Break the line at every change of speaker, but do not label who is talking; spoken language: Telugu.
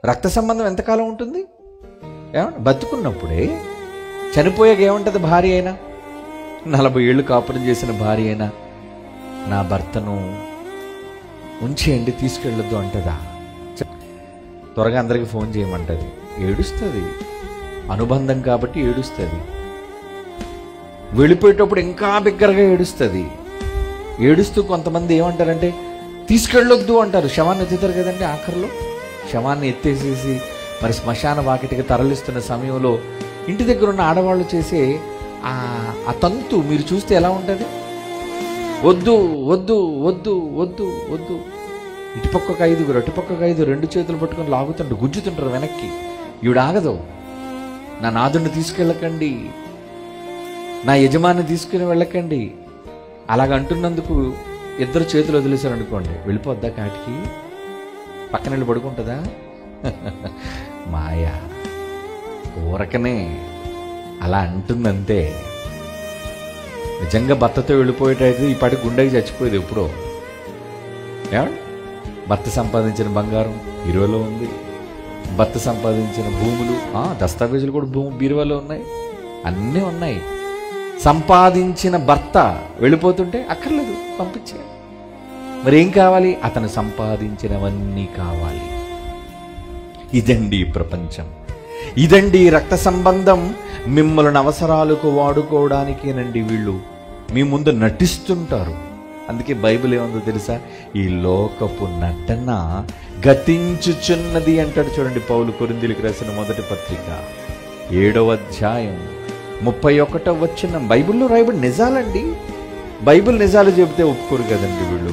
రక్త సంబంధం ఎంతకాలం ఉంటుంది? ఏమన్నా బతుకున్నప్పుడే. చనిపోయాక ఏముంటుంది? భార్య అయినా 40 ఏళ్ళు కాపురం చేసిన భార్య అయినా నా భర్తను ఉంచేయండి, తీసుకెళ్ళొద్దు అంటదా? త్వరగా అందరికి ఫోన్ చేయమంటది. ఏడుస్తుంది, అనుబంధం కాబట్టి ఏడుస్తుంది. వెళ్ళిపోయేటప్పుడు ఇంకా బిగ్గరగా ఏడుస్తుంది. ఏడుస్తూ కొంతమంది ఏమంటారంటే తీసుకెళ్ళొద్దు అంటారు. శవాన్ని ఎత్తుతారు కదండి, ఆఖరిలో శవాన్ని ఎత్తేసేసి మరి శ్మశాన వాకిటికి తరలిస్తున్న సమయంలో ఇంటి దగ్గర ఉన్న ఆడవాళ్ళు చేసే ఆ తంతు మీరు చూస్తే ఎలా ఉంటుంది? వద్దు వద్దు వద్దు వద్దు వద్దు, ఇటుపక్క 5 అటుపక్క 5, 2 చేతులు పట్టుకొని లాగుతుంటారు, గుజ్జుతుంటారు వెనక్కి. ఈవిడ ఆగదు. నా నాదుని తీసుకెళ్ళకండి, నా యజమాని తీసుకుని వెళ్ళకండి. అలాగంటున్నందుకు 2 చేతులు వదిలేశారు అనుకోండి, వెళ్ళిపోద్దా కాటికి? పక్కన వెళ్ళి పడుకుంటుందా? మాయా ఊరకనే అలా అంటుందంతే. నిజంగా భర్తతో వెళ్ళిపోయేటైతే ఈ పాటి గుండెకి చచ్చిపోయేది ఎప్పుడో. ఏమండి, భర్త సంపాదించిన బంగారం బీరువాలో ఉంది, భర్త సంపాదించిన భూములు, దస్తావేజులు కూడా బీరువాలో ఉన్నాయి, అన్నీ ఉన్నాయి. సంపాదించిన భర్త వెళ్ళిపోతుంటే అక్కర్లేదు, పంపించే. మరేం కావాలి? అతను సంపాదించినవన్నీ కావాలి. ఇదండి ప్రపంచం, ఇదండి రక్త సంబంధం. మిమ్మల్ని అవసరాలకు వాడుకోవడానికేనండి వీళ్ళు మీ ముందు నటిస్తుంటారు. అందుకే బైబిల్ ఏముందో తెలుసా? ఈ లోకపు నటన గతించుచున్నది అంటాడు. చూడండి, పౌలు కొరింథీయులకు రాసిన మొదటి పత్రిక 7వ అధ్యాయం 31వ వచనం. బైబిల్లో రాయబడి నిజాలండి. బైబిల్ నిజాలు చెబితే ఒప్పుకోరు కదండి వీళ్ళు.